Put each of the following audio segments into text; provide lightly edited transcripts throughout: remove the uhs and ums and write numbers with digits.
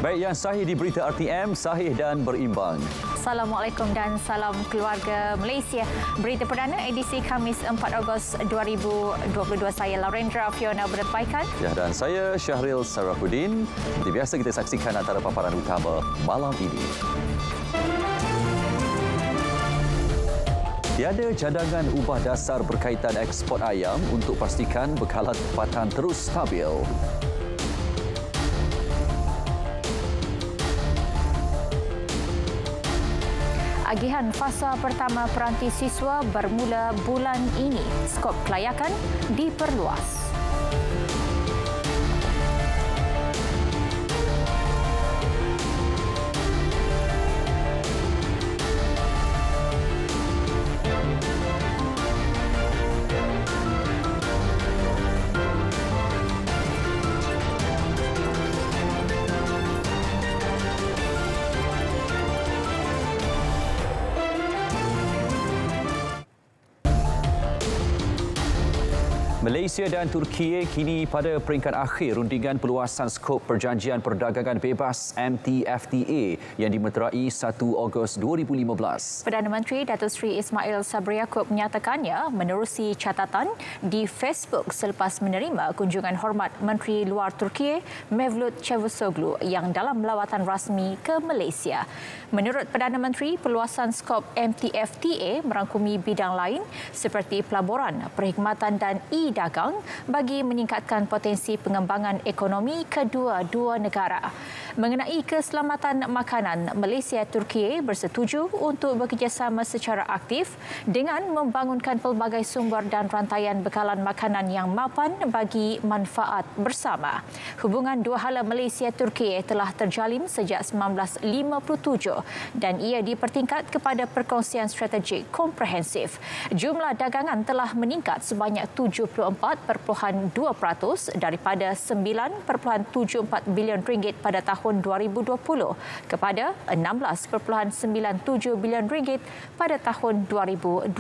Baik, yang sahih di berita RTM, sahih dan berimbang. Assalamualaikum dan salam keluarga Malaysia. Berita perdana edisi Khamis 4 Ogos 2022. Saya Laurendra Fiona bertepaikan. Ya, dan saya Syahril Sarafuddin. Seperti biasa kita saksikan antara paparan utama malam ini. Tiada cadangan ubah dasar berkaitan ekspor ayam untuk pastikan bekalan tempatan terus stabil. Agihan fasa pertama peranti siswa bermula bulan ini. Skop kelayakan diperluas. Malaysia dan Turki kini pada peringkat akhir rundingan perluasan skop Perjanjian Perdagangan Bebas MTFTA yang dimeterai 1 Ogos 2015. Perdana Menteri Datuk Seri Ismail Sabri Yaakob menyatakannya menerusi catatan di Facebook selepas menerima kunjungan hormat Menteri Luar Turki Mevlut Cavusoglu yang dalam lawatan rasmi ke Malaysia. Menurut Perdana Menteri, perluasan skop MTFTA merangkumi bidang lain seperti pelaburan, perkhidmatan dan dagang bagi meningkatkan potensi pengembangan ekonomi kedua-dua negara. Mengenai keselamatan makanan, Malaysia Turki bersetuju untuk bekerjasama secara aktif dengan membangunkan pelbagai sumber dan rantaian bekalan makanan yang mapan bagi manfaat bersama. Hubungan dua hala Malaysia Turki telah terjalin sejak 1957 dan ia dipertingkat kepada perkongsian strategik komprehensif. Jumlah dagangan telah meningkat sebanyak 74.2% daripada 9.74 bilion ringgit pada tahun 2020 kepada 16.97 bilion ringgit pada tahun 2021.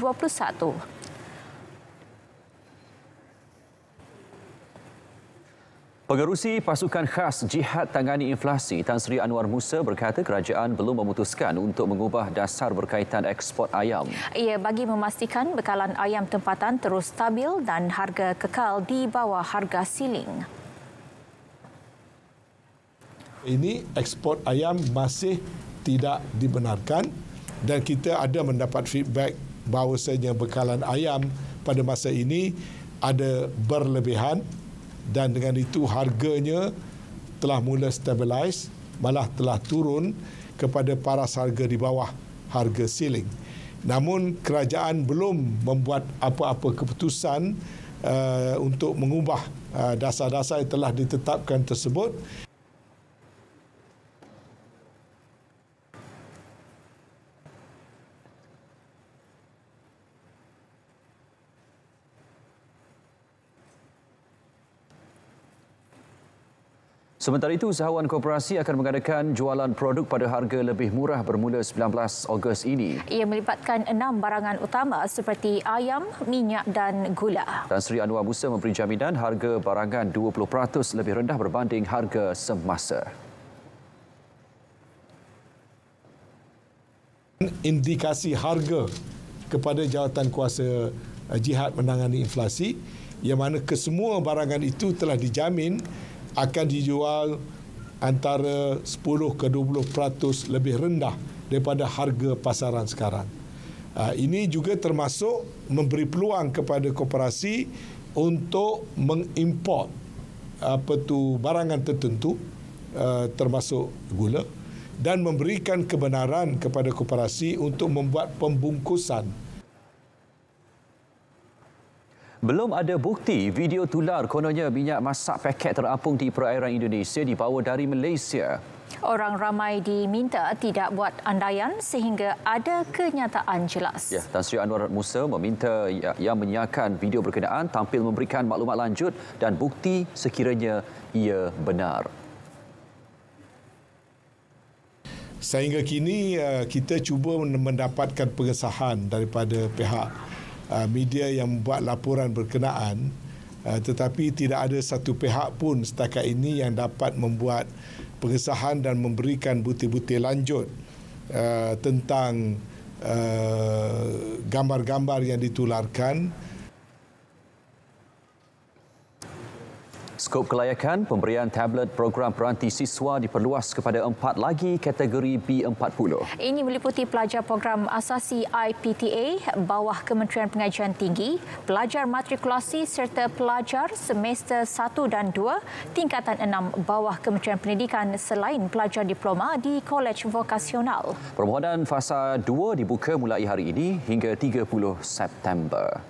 Pengerusi Pasukan Khas Jihad Tangani Inflasi Tan Sri Anwar Musa berkata kerajaan belum memutuskan untuk mengubah dasar berkaitan ekspor ayam. Ia bagi memastikan bekalan ayam tempatan terus stabil dan harga kekal di bawah harga siling. Ini ekspor ayam masih tidak dibenarkan dan kita ada mendapat feedback bahawasanya bekalan ayam pada masa ini ada berlebihan. Dan dengan itu harganya telah mula stabilize, malah telah turun kepada paras harga di bawah harga siling. Namun kerajaan belum membuat apa-apa keputusan untuk mengubah dasar-dasar yang telah ditetapkan tersebut. Sementara itu, usahawan koperasi akan mengadakan jualan produk pada harga lebih murah bermula 19 Ogos ini. Ia melibatkan 6 barangan utama seperti ayam, minyak dan gula. Tan Sri Anwar Musa memberi jaminan harga barangan 20% lebih rendah berbanding harga semasa. Indikasi harga kepada Jawatan Kuasa Jihad Menangani Inflasi yang mana kesemua barangan itu telah dijamin akan dijual antara 10 ke 20% lebih rendah daripada harga pasaran sekarang. Ini juga termasuk memberi peluang kepada koperasi untuk mengimport barangan tertentu termasuk gula dan memberikan kebenaran kepada koperasi untuk membuat pembungkusan. Belum ada bukti video tular kononnya minyak masak paket terapung di perairan Indonesia dibawa dari Malaysia. Orang ramai diminta tidak buat andaian sehingga ada kenyataan jelas. Ya, Tan Sri Anwar Musa meminta yang menyiarkan video berkenaan tampil memberikan maklumat lanjut dan bukti sekiranya ia benar. Sehingga kini kita cuba mendapatkan pengesahan daripada pihak media yang membuat laporan berkenaan, tetapi tidak ada satu pihak pun setakat ini yang dapat membuat pengesahan dan memberikan butir-butir lanjut tentang gambar-gambar yang ditularkan. Skop kelayakan pemberian tablet program peranti siswa diperluas kepada 4 lagi kategori B40. Ini meliputi pelajar program asasi IPTA bawah Kementerian Pengajian Tinggi, pelajar matrikulasi serta pelajar semester 1 dan 2 tingkatan 6 bawah Kementerian Pendidikan selain pelajar diploma di kolej vokasional. Permohonan fasa 2 dibuka mulai hari ini hingga 30 September.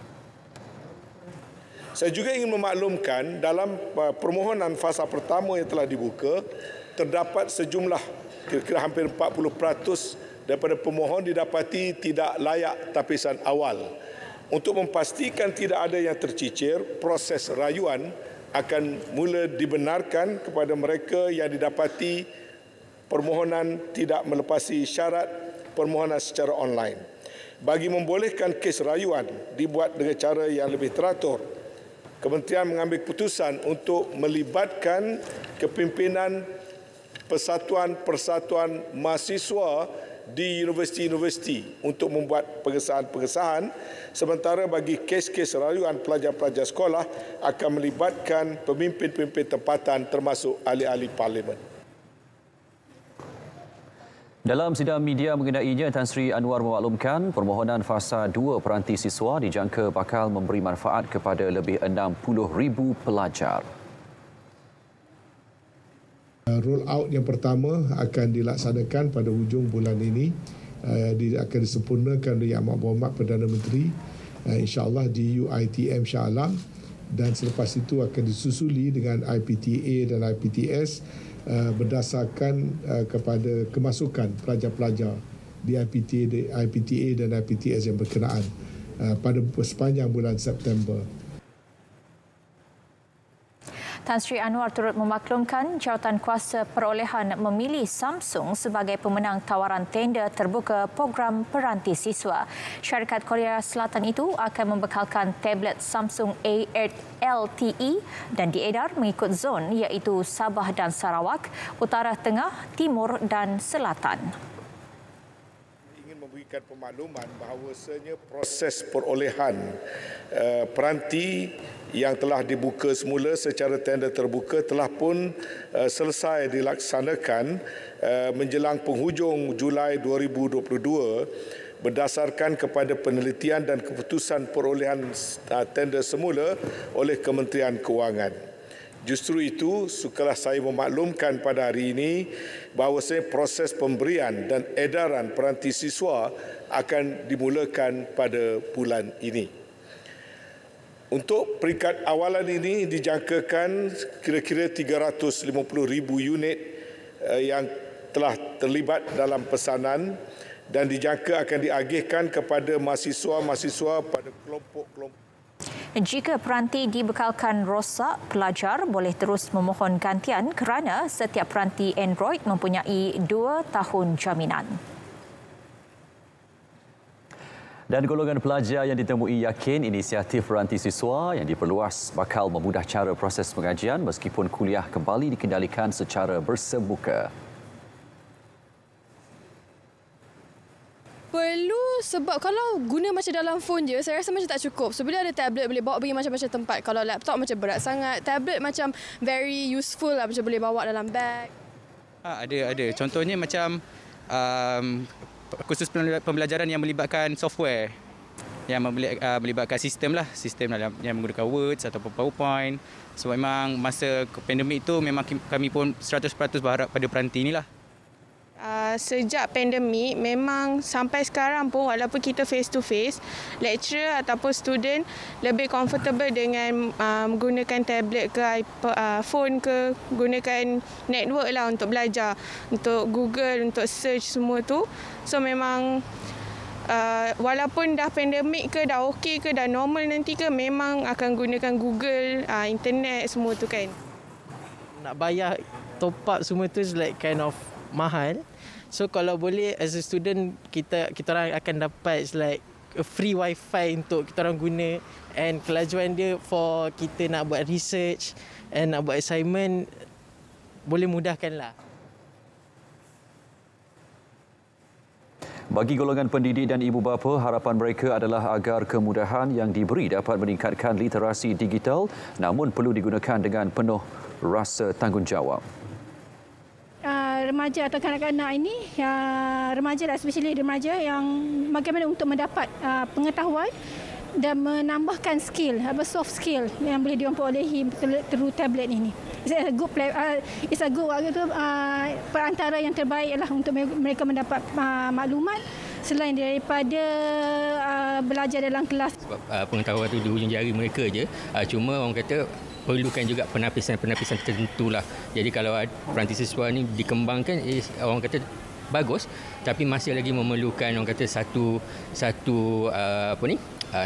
Saya juga ingin memaklumkan dalam permohonan fasa pertama yang telah dibuka, terdapat sejumlah kira-kira hampir 40% daripada pemohon didapati tidak layak tapisan awal. Untuk memastikan tidak ada yang tercicir, proses rayuan akan mula dibenarkan kepada mereka yang didapati permohonan tidak melepasi syarat permohonan secara online. Bagi membolehkan kes rayuan dibuat dengan cara yang lebih teratur, Kementerian mengambil keputusan untuk melibatkan kepimpinan persatuan-persatuan mahasiswa di universiti-universiti untuk membuat pengesahan-pengesahan, sementara bagi kes-kes rayuan pelajar-pelajar sekolah akan melibatkan pemimpin-pemimpin tempatan termasuk ahli-ahli parlimen. Dalam sidang media mengenainya, Tan Sri Anwar memaklumkan permohonan fasa 2 peranti siswa dijangka bakal memberi manfaat kepada lebih 60,000 pelajar. Roll out yang pertama akan dilaksanakan pada hujung bulan ini. Akan disempurnakan oleh Yang Berhormat Perdana Menteri, insya-Allah di UiTM Shah Alam, dan selepas itu akan disusuli dengan IPTA dan IPTS berdasarkan kepada kemasukan pelajar-pelajar di IPTA dan IPTS yang berkenaan pada sepanjang bulan September. Tan Sri Anwar turut memaklumkan jawatan kuasa perolehan memilih Samsung sebagai pemenang tawaran tender terbuka program peranti siswa. Syarikat Korea Selatan itu akan membekalkan tablet Samsung A8 LTE dan diedar mengikut zon iaitu Sabah dan Sarawak, Utara Tengah, Timur dan Selatan. Memberikan pemakluman bahawasanya proses perolehan peranti yang telah dibuka semula secara tender terbuka telah pun selesai dilaksanakan menjelang penghujung Julai 2022 berdasarkan kepada penelitian dan keputusan perolehan tender semula oleh Kementerian Kewangan. Justru itu, sukalah saya memaklumkan pada hari ini bahawasanya proses pemberian dan edaran peranti siswa akan dimulakan pada bulan ini. Untuk peringkat awalan ini dijangkakan kira-kira 350,000 unit yang telah terlibat dalam pesanan dan dijangka akan diagihkan kepada mahasiswa-mahasiswa pada kelompok-kelompok. Jika peranti dibekalkan rosak, pelajar boleh terus memohon gantian kerana setiap peranti Android mempunyai 2 tahun jaminan. Dan golongan pelajar yang ditemui yakin inisiatif peranti siswa yang diperluas bakal memudah cara proses pengajian meskipun kuliah kembali dikendalikan secara bersemuka. Perlu sebab kalau guna macam dalam phone je, saya rasa macam tak cukup. So bila ada tablet boleh bawa pergi macam-macam tempat. Kalau laptop macam berat sangat. Tablet macam very useful lah, macam boleh bawa dalam bag. Ada. Contohnya macam kursus pembelajaran yang melibatkan software. Yang melibatkan sistem yang menggunakan Word ataupun PowerPoint. So memang masa pandemik itu memang kami pun 100% berharap pada peranti inilah. Sejak pandemik, memang sampai sekarang pun walaupun kita face to face, lecturer ataupun student lebih comfortable dengan menggunakan tablet ke phone ke, gunakan network lah untuk belajar, untuk Google, untuk search semua tu. So memang walaupun dah pandemik ke, dah okey ke, dah normal nanti ke, memang akan gunakan Google, internet semua tu kan. Nak bayar top up semua tu is like kind of mahal. So kalau boleh as a student kita orang akan dapat like a free wifi untuk kita orang guna, and kelajuan dia for kita nak buat research and nak buat assignment boleh mudahkan lah. Bagi golongan pendidik dan ibu bapa, harapan mereka adalah agar kemudahan yang diberi dapat meningkatkan literasi digital, namun perlu digunakan dengan penuh rasa tanggungjawab. Remaja atau kanak-kanak ini, remaja especially remaja yang bagaimana untuk mendapat pengetahuan dan menambahkan skill, soft skill yang boleh diperolehi through tablet ini. It's a good perantara yang terbaik lah untuk mereka mendapat maklumat selain daripada belajar dalam kelas. Sebab pengetahuan itu di hujung jari mereka je. Cuma orang kata perlukan juga penapisan-penapisan tertentu lah. Jadi kalau peranti siswa ni dikembangkan, orang kata bagus, tapi masih lagi memerlukan orang kata satu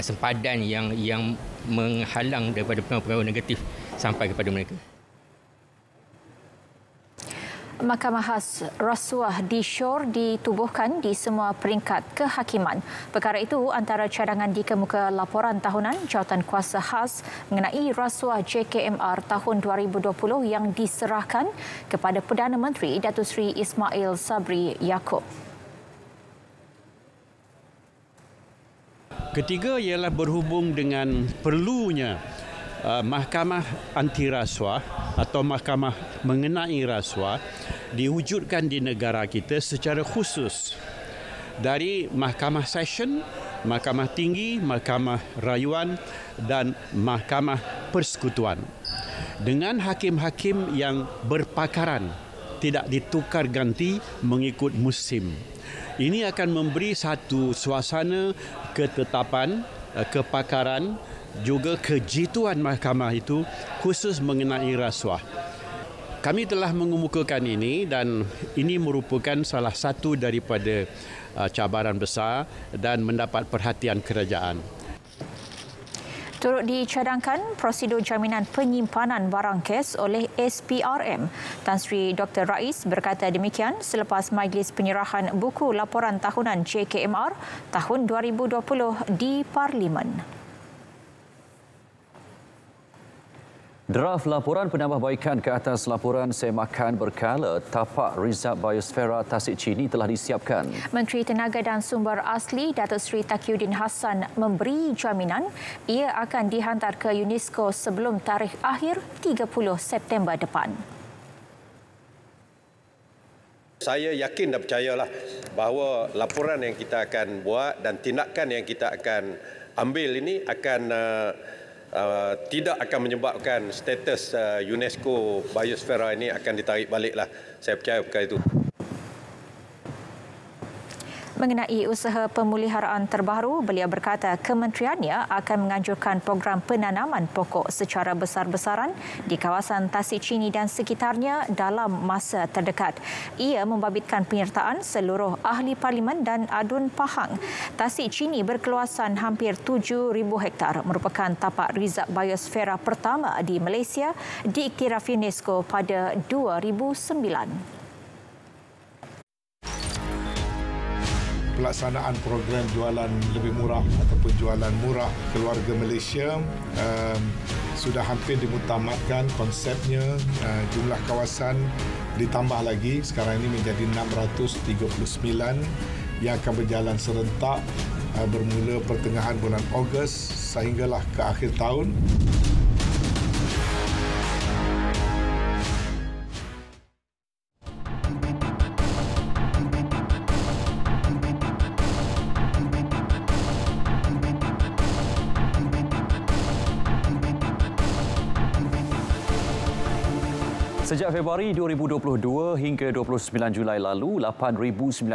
sempadan yang menghalang daripada pengaruh-pengaruh negatif sampai kepada mereka. Mahkamah Khas Rasuah di Shore ditubuhkan di semua peringkat kehakiman. Perkara itu antara cadangan di kemuka laporan tahunan Jawatan Kuasa Khas mengenai rasuah JKMR tahun 2020 yang diserahkan kepada Perdana Menteri Datuk Seri Ismail Sabri Yaakob. Ketiga ialah berhubung dengan perlunya mahkamah anti rasuah atau mahkamah mengenai rasuah diwujudkan di negara kita secara khusus dari mahkamah session, mahkamah tinggi, mahkamah rayuan dan mahkamah persekutuan dengan hakim-hakim yang berpakaran, tidak ditukar ganti mengikut musim. Ini akan memberi satu suasana ketetapan, kepakaran, juga kejituan mahkamah itu khusus mengenai rasuah. Kami telah mengemukakan ini dan ini merupakan salah satu daripada cabaran besar dan mendapat perhatian kerajaan. Turut dicadangkan prosedur jaminan penyimpanan barang kes oleh SPRM. Tan Sri Dr. Rais berkata demikian selepas majlis penyerahan buku laporan tahunan JKMR tahun 2020 di Parlimen. Draft laporan penambahbaikan ke atas laporan semakan berkala tapak Rizab Biosfera Tasik Chini telah disiapkan. Menteri Tenaga dan Sumber Asli Datuk Seri Taqiyuddin Hassan memberi jaminan ia akan dihantar ke UNESCO sebelum tarikh akhir 30 September depan. Saya yakin dan percayalah bahawa laporan yang kita akan buat dan tindakan yang kita akan ambil ini akan tidak akan menyebabkan status UNESCO Biosfera ini akan ditarik baliklah. Saya percaya perkara itu. Mengenai usaha pemeliharaan terbaru, beliau berkata kementeriannya akan menganjurkan program penanaman pokok secara besar-besaran di kawasan Tasik Chini dan sekitarnya dalam masa terdekat. Ia membabitkan penyertaan seluruh ahli parlimen dan adun Pahang. Tasik Chini berkeluasan hampir 7,000 hektar, merupakan tapak Rizab Biosfera pertama di Malaysia diiktiraf UNESCO pada 2009. Pelaksanaan program jualan lebih murah ataupun jualan murah keluarga Malaysia sudah hampir dimutamatkan konsepnya. Jumlah kawasan ditambah lagi, sekarang ini menjadi 639 yang akan berjalan serentak bermula pertengahan bulan Ogos sehinggalah ke akhir tahun. Sejak Februari 2022 hingga 29 Julai lalu, 8,970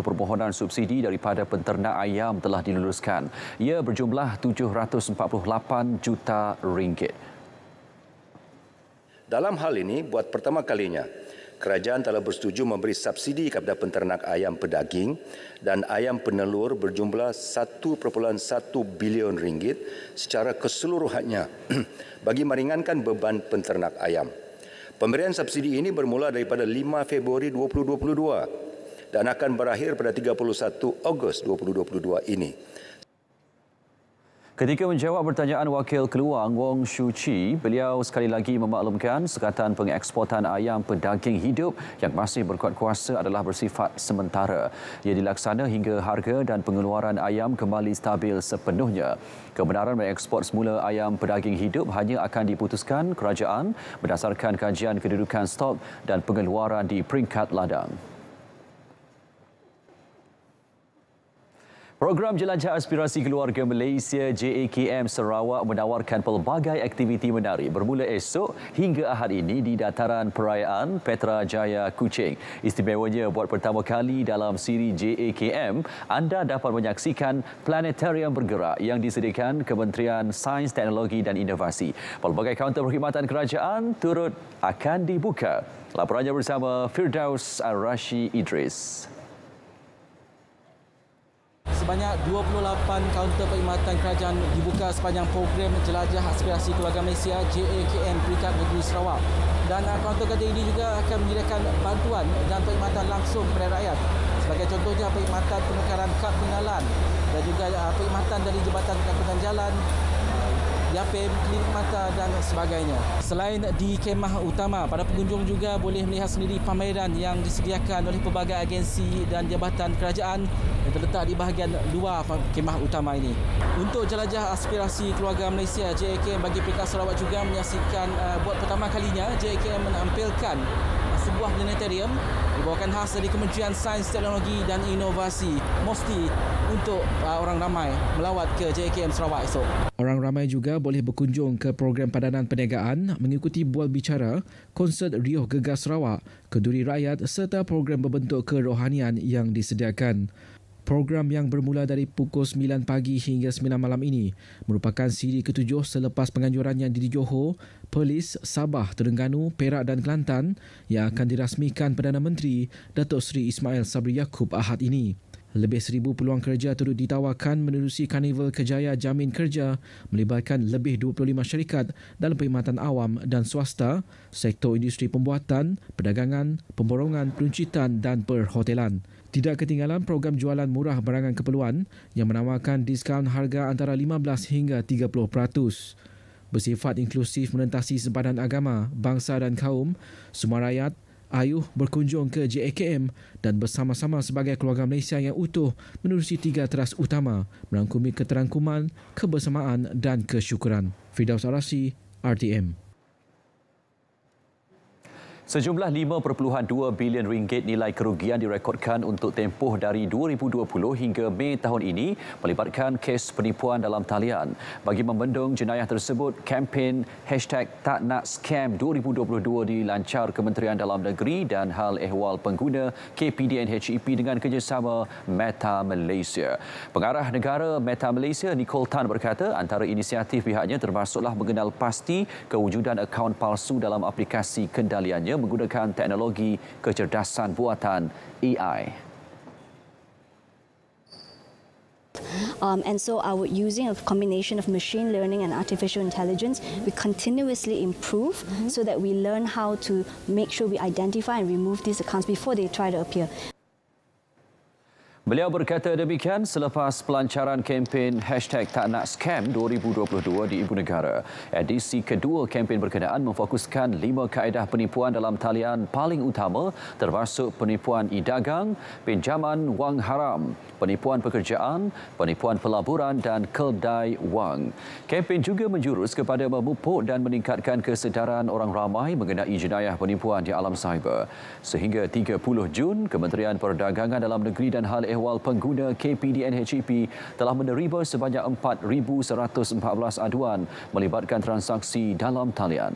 permohonan subsidi daripada penternak ayam telah diluluskan. Ia berjumlah 748 juta ringgit. Dalam hal ini, buat pertama kalinya, kerajaan telah bersetuju memberi subsidi kepada penternak ayam pedaging dan ayam penelur berjumlah 1.1 bilion ringgit secara keseluruhannya bagi meringankan beban penternak ayam. Pemberian subsidi ini bermula daripada 5 Februari 2022 dan akan berakhir pada 31 Ogos 2022 ini. Ketika menjawab pertanyaan Wakil Keluang Wong Shu Chi, beliau sekali lagi memaklumkan sekatan pengeksportan ayam pedaging hidup yang masih berkuat kuasa adalah bersifat sementara. Ia dilaksana hingga harga dan pengeluaran ayam kembali stabil sepenuhnya. Kebenaran mengekspor semula ayam pedaging hidup hanya akan diputuskan kerajaan berdasarkan kajian kedudukan stok dan pengeluaran di peringkat ladang. Program Jelajah Aspirasi Keluarga Malaysia JAKM Sarawak menawarkan pelbagai aktiviti menarik bermula esok hingga Ahad ini di dataran perayaan Petra Jaya Kuching. Istimewanya buat pertama kali dalam siri JAKM, anda dapat menyaksikan planetarium bergerak yang disediakan Kementerian Sains, Teknologi dan Inovasi. Pelbagai kaunter perkhidmatan kerajaan turut akan dibuka. Laporannya bersama Firdaus Ar-Rashi Idris. Sebanyak 28 kaunter perkhidmatan kerajaan dibuka sepanjang program Jelajah Aspirasi Keluarga Malaysia JAKM peringkat negeri Sarawak. Dan kaunter-kaunter ini juga akan menyediakan bantuan dan perkhidmatan langsung kepada rakyat. Sebagai contohnya perkhidmatan penukaran kad pengenalan dan juga perkhidmatan dari Jabatan Angkutan Jalan, Yapim, klinik mata dan sebagainya. Selain di kemah utama, para pengunjung juga boleh melihat sendiri pameran yang disediakan oleh pelbagai agensi dan jabatan kerajaan yang terletak di bahagian luar kemah utama ini. Untuk Jelajah Aspirasi Keluarga Malaysia, JAKM bagi peringkat Sarawak juga menyaksikan buat pertama kalinya JAKM menampilkan sebuah planetarium dibawakan khas dari Kementerian Sains, Teknologi dan Inovasi. Mesti untuk orang ramai melawat ke JAKM Sarawak esok. Orang ramai juga boleh berkunjung ke program padanan perniagaan, mengikuti bual bicara, konsert Riuh Gegar Sarawak, kenduri rakyat serta program berbentuk kerohanian yang disediakan. Program yang bermula dari pukul 9 pagi hingga 9 malam ini merupakan siri ke-7 selepas penganjurannya di Johor, Perlis, Sabah, Terengganu, Perak dan Kelantan yang akan dirasmikan Perdana Menteri Datuk Seri Ismail Sabri Yaakob Ahad ini. Lebih 1,000 peluang kerja turut ditawarkan menerusi Karnival Kejaya Jamin Kerja melibatkan lebih 25 syarikat dalam perkhidmatan awam dan swasta, sektor industri pembuatan, perdagangan, pemborongan, peruncitan dan perhotelan. Tidak ketinggalan program jualan murah barangan keperluan yang menawarkan diskaun harga antara 15 hingga 30%. Bersifat inklusif menentasi sempadan agama, bangsa dan kaum, semua rakyat ayuh berkunjung ke JAKM dan bersama-sama sebagai keluarga Malaysia yang utuh menerusi 3 teras utama merangkumi keterangkuman, kebersamaan dan kesyukuran. Firdaus Ar-Rashi, RTM. Sejumlah 5.2 bilion ringgit nilai kerugian direkodkan untuk tempoh dari 2020 hingga Mei tahun ini melibatkan kes penipuan dalam talian. Bagi membendung jenayah tersebut, kempen #TakNakScam 2022 dilancar Kementerian Dalam Negeri dan Hal Ehwal Pengguna KPDN HEP dengan kerjasama Meta Malaysia. Pengarah negara Meta Malaysia Nicole Tan berkata antara inisiatif pihaknya termasuklah mengenal pasti kewujudan akaun palsu dalam aplikasi kendaliannya menggunakan teknologi kecerdasan buatan AI. And so our using a combination of machine learning and artificial intelligence, we continuously improve so that we learn how to make sure we identify and remove these accounts before they try to appear. Beliau berkata demikian selepas pelancaran kempen #TakNakScam 2022 di Ibu Negara. Edisi kedua kempen berkenaan memfokuskan 5 kaedah penipuan dalam talian paling utama termasuk penipuan e-dagang, pinjaman wang haram, penipuan pekerjaan, penipuan pelaburan dan kedai wang. Kempen juga menjurus kepada memupuk dan meningkatkan kesedaran orang ramai mengenai jenayah penipuan di alam cyber. Sehingga 30 Jun, Kementerian Perdagangan Dalam Negeri dan Hal Ehwal Pengguna KPDN HEP telah menerima sebanyak 4,114 aduan melibatkan transaksi dalam talian.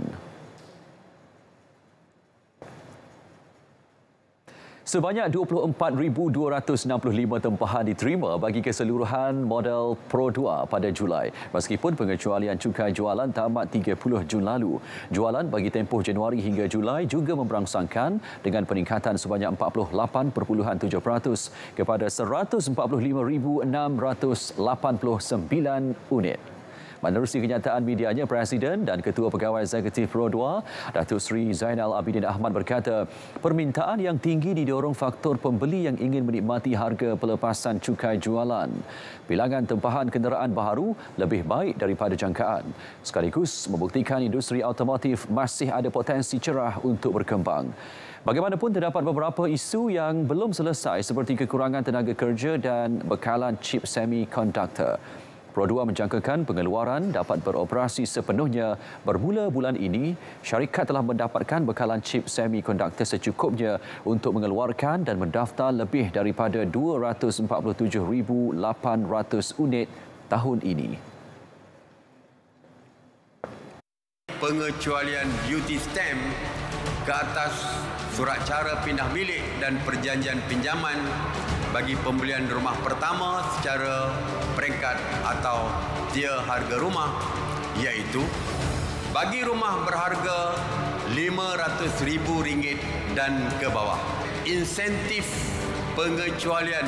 Sebanyak 24,265 tempahan diterima bagi keseluruhan model Pro 2 pada Julai. Meskipun pengecualian cukai jualan tamat 30 Jun lalu. Jualan bagi tempoh Januari hingga Julai juga memberangsangkan dengan peningkatan sebanyak 48.7% kepada 145,689 unit. Menerusi kenyataan medianya, Presiden dan Ketua Pegawai Eksekutif Pro 2, Datuk Seri Zainal Abidin Ahmad berkata, permintaan yang tinggi didorong faktor pembeli yang ingin menikmati harga pelepasan cukai jualan. Bilangan tempahan kenderaan baharu lebih baik daripada jangkaan, sekaligus membuktikan industri automotif masih ada potensi cerah untuk berkembang. Bagaimanapun, terdapat beberapa isu yang belum selesai seperti kekurangan tenaga kerja dan bekalan chip semikonduktor. Pro 2 menjangkakan pengeluaran dapat beroperasi sepenuhnya bermula bulan ini. Syarikat telah mendapatkan bekalan chip semikonduktor secukupnya untuk mengeluarkan dan mendaftar lebih daripada 247,800 unit tahun ini. Pengecualian duty stamp ke atas surat cara pindah milik dan perjanjian pinjaman bagi pembelian rumah pertama secara peringkat atau tier harga rumah, iaitu bagi rumah berharga RM500,000 dan ke bawah. Insentif pengecualian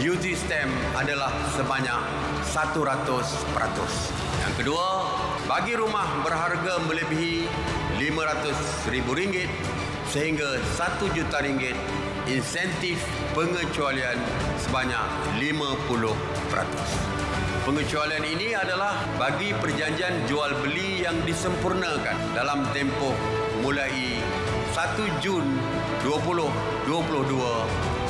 duty stamp adalah sebanyak 100%. Yang kedua, bagi rumah berharga melebihi RM500,000 sehingga RM1 juta, insentif pengecualian sebanyak 50%. Pengecualian ini adalah bagi perjanjian jual beli yang disempurnakan dalam tempoh mulai 1 Jun 2022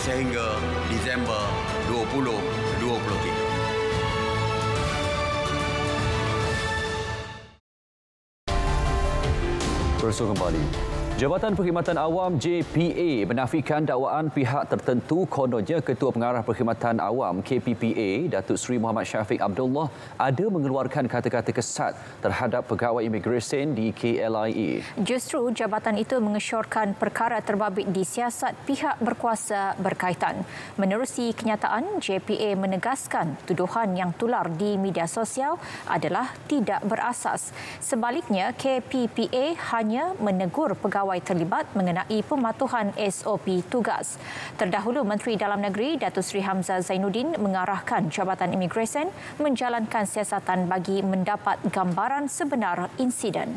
sehingga Disember 2023. Bersua kembali. Jabatan Perkhidmatan Awam JPA menafikan dakwaan pihak tertentu kononnya Ketua Pengarah Perkhidmatan Awam KPPA Datuk Seri Muhammad Syafiq Abdullah ada mengeluarkan kata-kata kesat terhadap pegawai imigresen di KLIA. Justru jabatan itu mengesyorkan perkara terbabit disiasat pihak berkuasa berkaitan. Menerusi kenyataan, JPA menegaskan tuduhan yang tular di media sosial adalah tidak berasas. Sebaliknya, KPPA hanya menegur pegawai terlibat mengenai pematuhan SOP tugas. Terdahulu, Menteri Dalam Negeri Datuk Seri Hamzah Zainuddin mengarahkan Jabatan Imigresen menjalankan siasatan bagi mendapat gambaran sebenar insiden.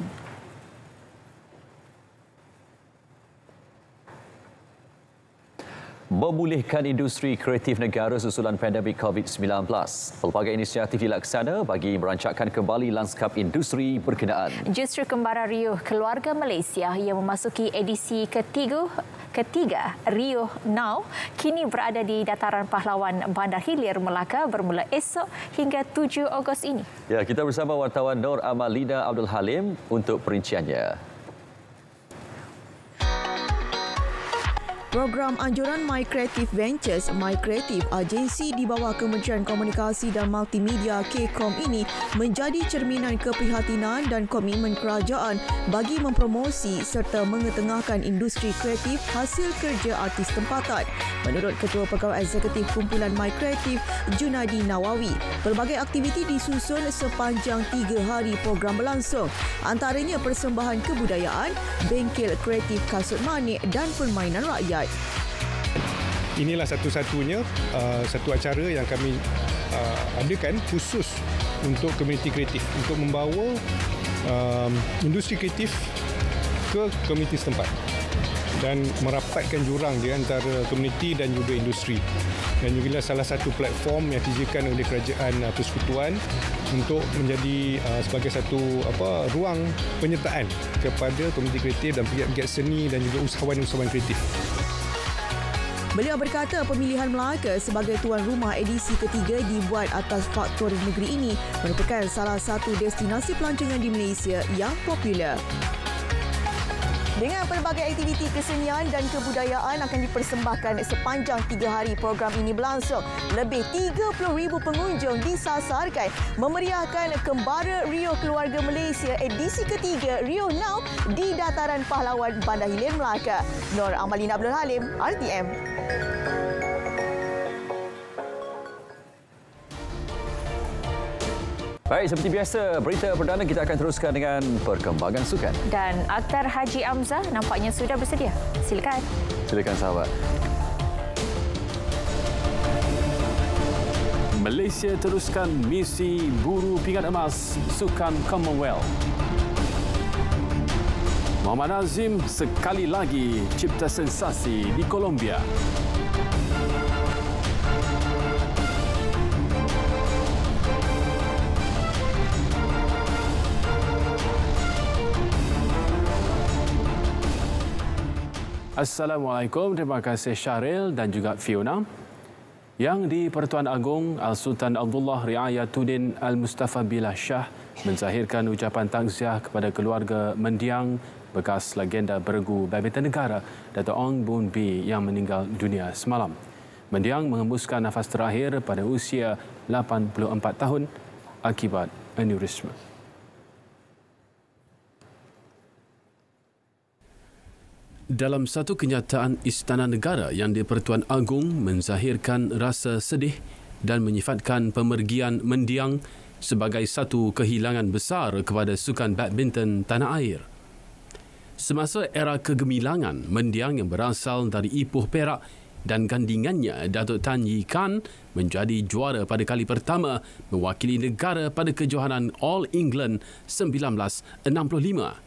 Memulihkan industri kreatif negara susulan pandemik COVID-19. Pelbagai inisiatif dilaksana bagi merancangkan kembali lanskap industri berkenaan. Justru kembara riuh keluarga Malaysia yang memasuki edisi ketiga Riuh Now kini berada di Dataran Pahlawan Bandar Hilir, Melaka bermula esok hingga 7 Ogos ini. Ya, kita bersama wartawan Nur Amalina Abdul Halim untuk perinciannya. Program anjuran My Creative Ventures, My Creative, agensi di bawah Kementerian Komunikasi dan Multimedia KCOM ini menjadi cerminan keprihatinan dan komitmen kerajaan bagi mempromosi serta mengetengahkan industri kreatif hasil kerja artis tempatan. Menurut Ketua Pegawai Eksekutif Kumpulan My Creative, Junadi Nawawi, pelbagai aktiviti disusun sepanjang 3 hari program berlangsung. Antaranya persembahan kebudayaan, bengkel kreatif kasut manik dan permainan rakyat. Inilah satu-satunya satu acara yang kami adakan khusus untuk komuniti kreatif, untuk membawa industri kreatif ke komuniti setempat dan merapatkan jurang di antara komuniti dan juga industri. Dan juga salah satu platform yang disediakan oleh Kerajaan Persekutuan untuk menjadi sebagai satu ruang penyertaan kepada komuniti kreatif dan pegiat-pegiat seni dan juga usahawan-usahawan kreatif. Beliau berkata pemilihan Melaka sebagai tuan rumah edisi ketiga dibuat atas faktor negeri ini merupakan salah satu destinasi pelancongan di Malaysia yang popular. Dengan pelbagai aktiviti kesenian dan kebudayaan akan dipersembahkan sepanjang 3 hari program ini berlangsung. Lebih 30,000 pengunjung disasarkan memeriahkan Kembara Riuh Keluarga Malaysia edisi ketiga Riuh Now di Dataran Pahlawan Bandar Hilir, Melaka. Nur Amalina Abdul Halim, RTM. Baik, seperti biasa, berita perdana kita akan teruskan dengan perkembangan sukan. Dan aktor Haji Amzah nampaknya sudah bersedia. Silakan. Silakan sahabat. Malaysia teruskan misi buru pingat emas Sukan Commonwealth. Muhammad Azim sekali lagi cipta sensasi di Colombia. Assalamualaikum, terima kasih Syahril dan juga Fiona. Yang di Pertuan Agong, Al-Sultan Abdullah Riayatuddin Al-Mustafa Billah Shah menzahirkan ucapan takziah kepada keluarga mendiang bekas legenda beregu badminton negara Dato' Ong Boon Bee yang meninggal dunia semalam. Mendiang menghembuskan nafas terakhir pada usia 84 tahun akibat aneurisma. Dalam satu kenyataan Istana Negara yang di Pertuan Agong menzahirkan rasa sedih dan menyifatkan pemergian mendiang sebagai satu kehilangan besar kepada sukan badminton tanah air. Semasa era kegemilangan, mendiang yang berasal dari Ipoh Perak dan gandingannya Datuk Tan Yi Kan menjadi juara pada kali pertama mewakili negara pada kejohanan All England 1965.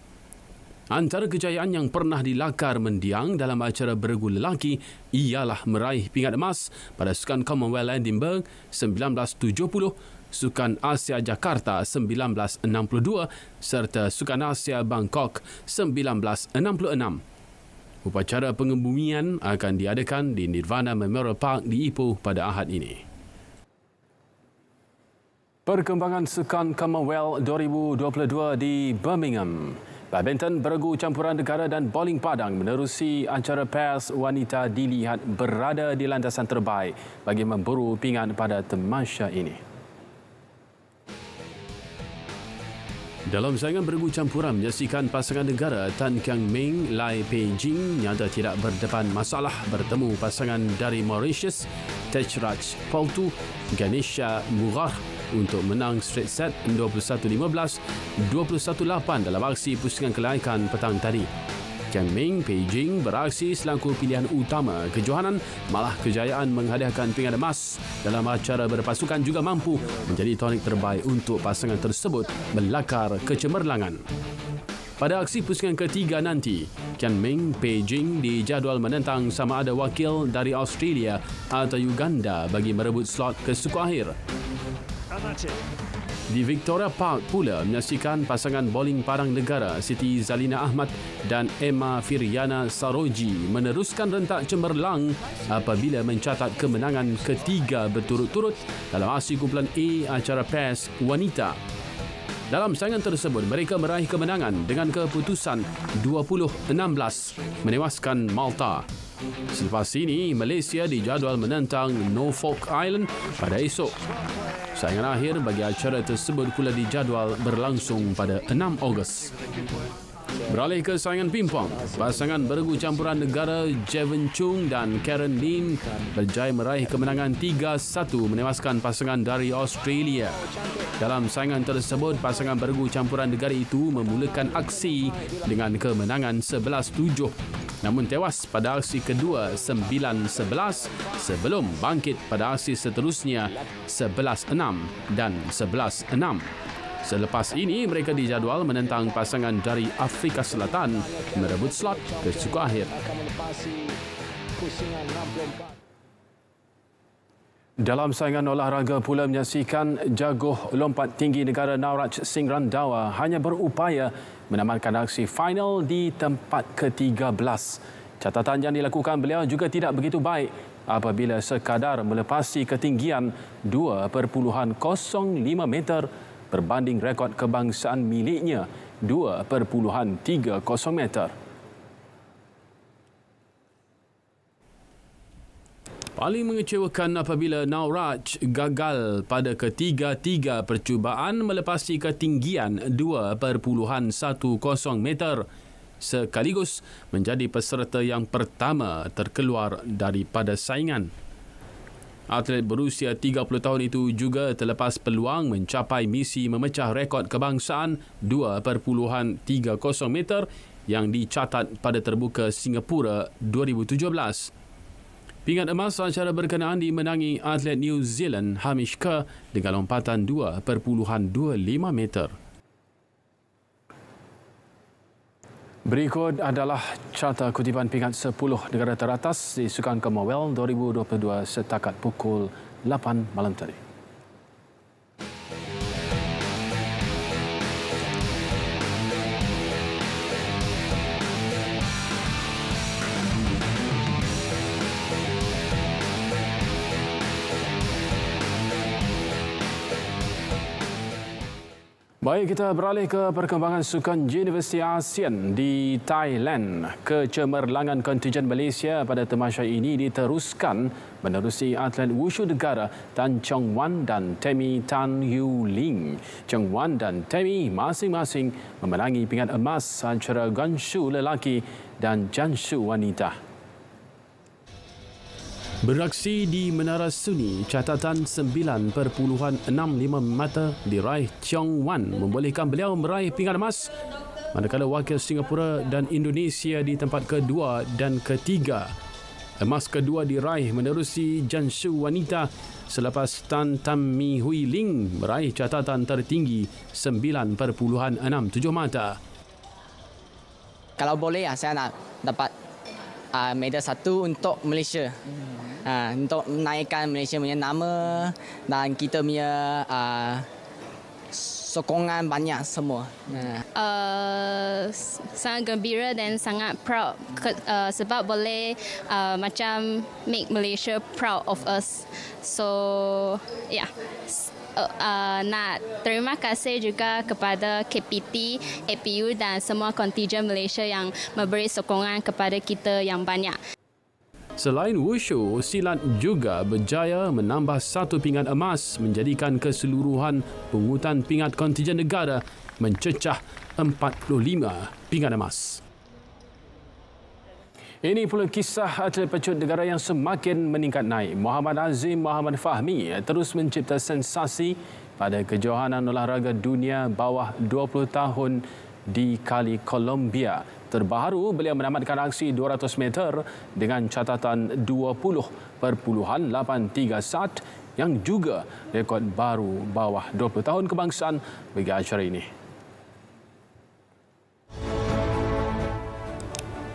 Antara kejayaan yang pernah dilakar mendiang dalam acara beregu lelaki ialah meraih pingat emas pada Sukan Commonwealth Edinburgh 1970, Sukan Asia Jakarta 1962 serta Sukan Asia Bangkok 1966. Upacara pengebumian akan diadakan di Nirvana Memorial Park di Ipoh pada Ahad ini. Perkembangan Sukan Commonwealth 2022 di Birmingham. Badminton, beregu campuran negara dan bowling padang menerusi acara pairs wanita dilihat berada di landasan terbaik bagi memburu pingat pada tamasya ini. Dalam saingan beregu campuran menyaksikan pasangan negara Tan Kiang Meng, Lai Pei Jing nyata tidak berdepan masalah bertemu pasangan dari Mauritius, Techraj Paltu, Ganesha Mughar untuk menang straight set 21-15, 21-8 dalam aksi pusingan kelaikan petang tadi. Kiang Meng Pei Jing beraksi selaku pilihan utama kejohanan, malah kejayaan menghadiahkan pingat emas dalam acara berpasukan juga mampu menjadi tonik terbaik untuk pasangan tersebut melakar kecemerlangan. Pada aksi pusingan ketiga nanti, Kiang Meng Pei Jing dijadual menentang sama ada wakil dari Australia atau Uganda bagi merebut slot ke suku akhir. Di Victoria Park pula menyaksikan pasangan bowling padang negara Siti Zalina Ahmad dan Emma Firyana Saroji meneruskan rentak cemerlang apabila mencatat kemenangan ketiga berturut-turut dalam aksi kumpulan A acara pairs wanita. Dalam saingan tersebut, mereka meraih kemenangan dengan keputusan 20-16 menewaskan Malta. Selepas ini, Malaysia dijadual menentang Norfolk Island pada esok. Saingan akhir bagi acara tersebut pula dijadual berlangsung pada 6 Ogos. Beralih ke saingan pimpong, pasangan beregu campuran negara Jevon Chung dan Karen Lin berjaya meraih kemenangan 3-1 menewaskan pasangan dari Australia. Dalam saingan tersebut, pasangan beregu campuran negara itu memulakan aksi dengan kemenangan 11-7. Namun tewas pada aksi kedua 9-11 sebelum bangkit pada aksi seterusnya 11-6 dan 11-6. Selepas ini, mereka dijadual menentang pasangan dari Afrika Selatan merebut slot ke suku akhir. Dalam saingan olahraga pula menyaksikan jaguh lompat tinggi negara Nauraj Singh Randawa hanya berupaya menamatkan aksi final di tempat ke-13. Catatan yang dilakukan beliau juga tidak begitu baik apabila sekadar melepasi ketinggian 2.05 meter berbanding rekod kebangsaan miliknya 2.30 meter. Paling mengecewakan apabila Nauraj gagal pada ketiga-tiga percubaan melepasi ketinggian 2.10 meter sekaligus menjadi peserta yang pertama terkeluar daripada saingan. Atlet berusia 30 tahun itu juga terlepas peluang mencapai misi memecah rekod kebangsaan 2.30 meter yang dicatat pada terbuka Singapura 2017. Pingat emas secara berkenaan dimenangi atlet New Zealand Hamish Kerr dengan lompatan 2.25 meter. Berikut adalah carta kutipan pingat 10 negara teratas di Sukan Commonwealth 2022 setakat pukul 8 malam tadi. Baik, kita beralih ke perkembangan Sukan Universiti ASEAN di Thailand. Kecemerlangan kontingen Malaysia pada tamasya ini diteruskan menerusi atlet wushu negara Tan Chong Wan dan Tammy Tan Yu Ling. Chong Wan dan Tammy masing-masing memenangi pingat emas antara ganshu lelaki dan janshu wanita. Beraksi di Menara Suni, catatan 9.65 meter diraih Chong Wan membolehkan beliau meraih pingat emas, manakala wakil Singapura dan Indonesia di tempat kedua dan ketiga. Emas kedua diraih menerusi janshu wanita selepas Tan Mi Hui Ling meraih catatan tertinggi 9.67 meter. Kalau boleh, saya nak dapat medal 1 untuk Malaysia. Untuk menaikkan Malaysia punya nama dan kita punya sokongan banyak semua. Sangat gembira dan sangat proud sebab boleh macam make Malaysia proud of us. So yeah. Nak terima kasih juga kepada KPT, APU dan semua kontingen Malaysia yang memberi sokongan kepada kita yang banyak. Selain wushu, silat juga berjaya menambah 1 pingat emas menjadikan keseluruhan pungutan pingat kontingen negara mencecah 45 pingat emas. Ini pula kisah atlet pecut negara yang semakin meningkat naik. Muhammad Azim Muhammad Fahmi terus mencipta sensasi pada kejohanan olahraga dunia bawah 20 tahun di Kali Columbia. Terbaru, beliau menamatkan aksi 200 meter dengan catatan 20.831 yang juga rekod baru bawah 20 tahun kebangsaan bagi acara ini.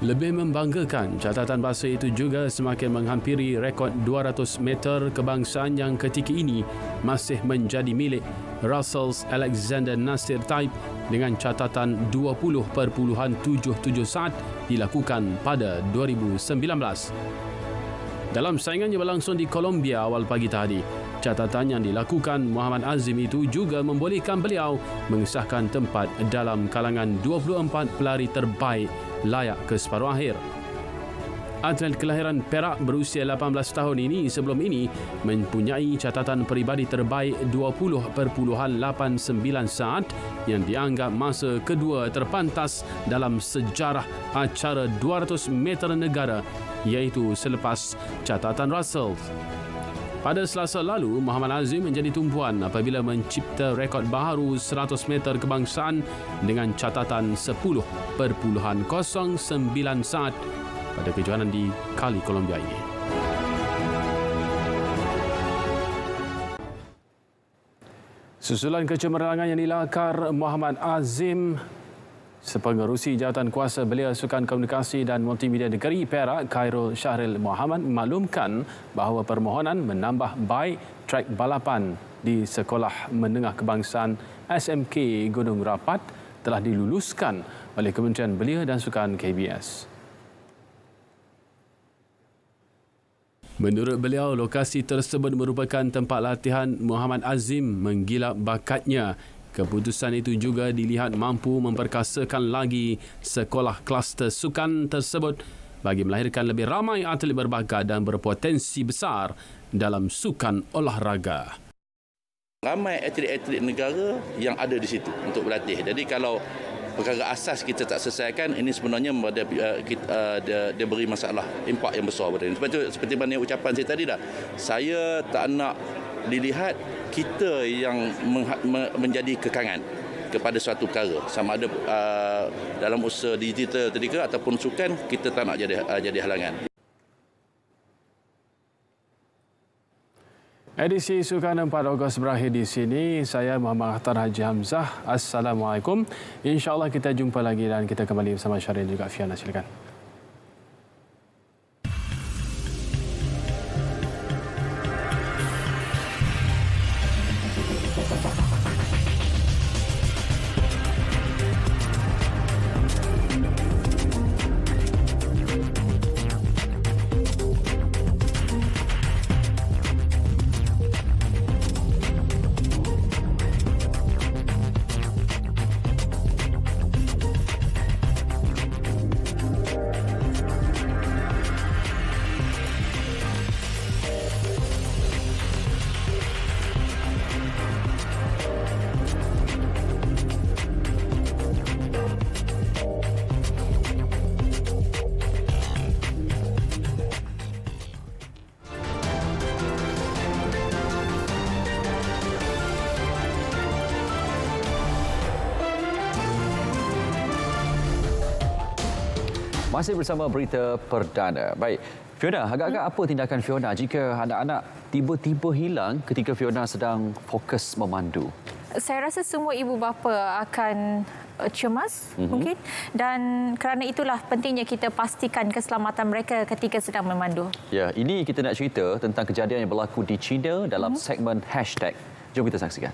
Lebih membanggakan, catatan bahasa itu juga semakin menghampiri rekod 200 meter kebangsaan yang ketika ini masih menjadi milik Russell Alexander Nasir Taib dengan catatan 20.771 dilakukan pada 2019. Dalam saingan yang berlangsung di Columbia awal pagi tadi, catatan yang dilakukan Muhammad Azim itu juga membolehkan beliau mengesahkan tempat dalam kalangan 24 pelari terbaik layak ke separuh akhir. Atlet kelahiran Perak berusia 18 tahun ini sebelum ini mempunyai catatan peribadi terbaik 20.89 saat yang dianggap masa kedua terpantas dalam sejarah acara 200 meter negara, iaitu selepas catatan Russell. Pada Selasa lalu, Muhammad Azim menjadi tumpuan apabila mencipta rekod baharu 100 meter kebangsaan dengan catatan 10.09 saat pada kejohanan di Kali Columbia ini. Susulan kecemerlangan yang dilakar Muhammad Azim, sepengerusi jawatan kuasa Belia Sukan Komunikasi dan Multimedia Negeri Perak, Khairul Syahril Muhammad memaklumkan bahawa permohonan menambah baik trek balapan di Sekolah Menengah Kebangsaan SMK Gunung Rapat telah diluluskan oleh Kementerian Belia dan Sukan KBS. Menurut beliau, lokasi tersebut merupakan tempat latihan Muhammad Azim menggilap bakatnya. Keputusan itu juga dilihat mampu memperkasakan lagi sekolah kluster sukan tersebut bagi melahirkan lebih ramai atlet berbakat dan berpotensi besar dalam sukan olahraga. Ramai atlet-atlet negara yang ada di situ untuk berlatih. Jadi kalau perkara asas kita tak selesaikan, ini sebenarnya dia beri masalah impak yang besar pada ini. Sebab itu, seperti mana ucapan saya tadi dah, saya tak nak dilihat kita yang menjadi kekangan kepada suatu perkara, sama ada dalam usaha digital tadi ke ataupun sukan, kita tak nak jadi halangan. Edisi Sukan 4 Ogos berakhir di sini. Saya Muhammad Akhtar Haji Hamzah. Assalamualaikum. InsyaAllah kita jumpa lagi dan kita kembali bersama Syaril juga Fiona. Silakan. Masih bersama berita perdana. Baik, Fiona, agak-agak apa tindakan Fiona jika anak-anak tiba-tiba hilang ketika Fiona sedang fokus memandu? Saya rasa semua ibu bapa akan cemas mungkin, dan kerana itulah pentingnya kita pastikan keselamatan mereka ketika sedang memandu. Ya, ini kita nak cerita tentang kejadian yang berlaku di China dalam segmen hashtag. Jom kita saksikan.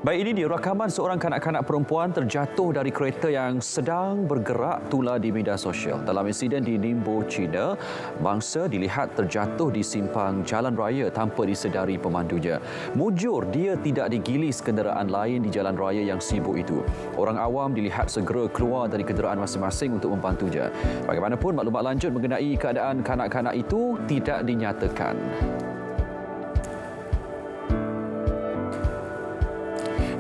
Baik, ini dia rakaman seorang kanak-kanak perempuan terjatuh dari kereta yang sedang bergerak tular di media sosial. Dalam insiden di Ningbo, China, mangsa dilihat terjatuh di simpang jalan raya tanpa disedari pemandunya. Mujur dia tidak digilis kenderaan lain di jalan raya yang sibuk itu. Orang awam dilihat segera keluar dari kenderaan masing-masing untuk membantunya. Bagaimanapun, maklumat lanjut mengenai keadaan kanak-kanak itu tidak dinyatakan.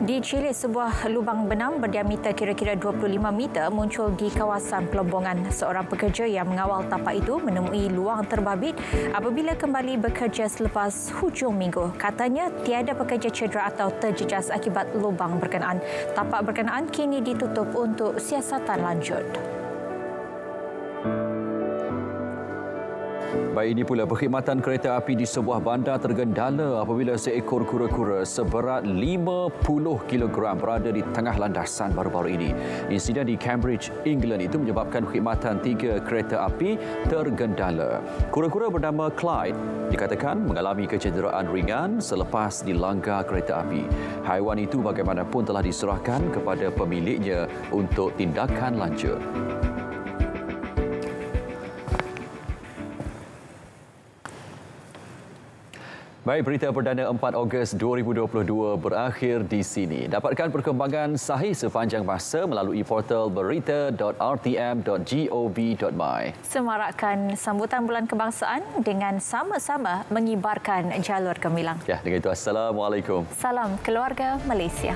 Di Chile, sebuah lubang benam berdiameter kira-kira 25 meter muncul di kawasan Pelombongan. Seorang pekerja yang mengawal tapak itu menemui luang terbabit apabila kembali bekerja selepas hujung minggu. Katanya tiada pekerja cedera atau terjejas akibat lubang berkenaan. Tapak berkenaan kini ditutup untuk siasatan lanjut. Baik, ini pula perkhidmatan kereta api di sebuah bandar tergendala apabila seekor kura-kura seberat 50 kg berada di tengah landasan baru-baru ini. Insiden di Cambridge, England itu menyebabkan perkhidmatan 3 kereta api tergendala. Kura-kura bernama Clyde dikatakan mengalami kecederaan ringan selepas dilanggar kereta api. Haiwan itu bagaimanapun telah diserahkan kepada pemiliknya untuk tindakan lanjut. Baik, berita perdana 4 Ogos 2022 berakhir di sini. Dapatkan perkembangan sahih sepanjang masa melalui portal berita.rtm.gov.my. Semarakkan sambutan Bulan Kebangsaan dengan sama-sama mengibarkan jalur gemilang. Ya, dengan itu Assalamualaikum. Salam keluarga Malaysia.